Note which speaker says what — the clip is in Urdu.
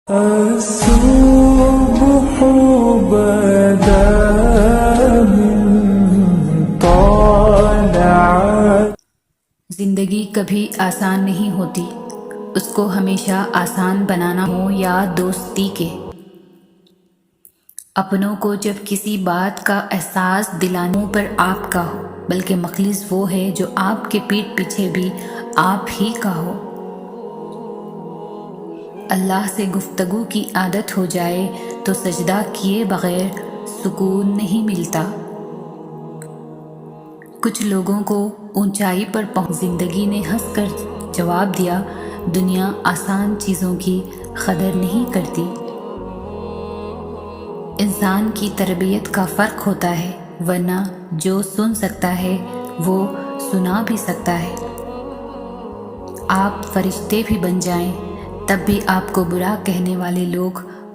Speaker 1: الصبح بدا من طلعت.
Speaker 2: زندگی کبھی آسان نہیں ہوتی، اس کو ہمیشہ آسان بنانا ہو یا دوستی کے. اپنوں کو جب کسی بات کا احساس دلانے پر آپ کا ہو، بلکہ مخلص وہ ہے جو آپ کے پیٹھ پیچھے بھی آپ ہی کا ہو. اللہ سے گفتگو کی عادت ہو جائے تو سجدہ کیے بغیر سکون نہیں ملتا. کچھ لوگوں کو اونچائی پر پہنچ زندگی نے ہنس کر جواب دیا، دنیا آسان چیزوں کی قدر نہیں کرتی. انسان کی تربیت کا فرق ہوتا ہے، ورنہ جو سن سکتا ہے وہ سنا بھی سکتا ہے. آپ فرشتے بھی بن جائیں تب بھی آپ کو برا کہنے والے لوگ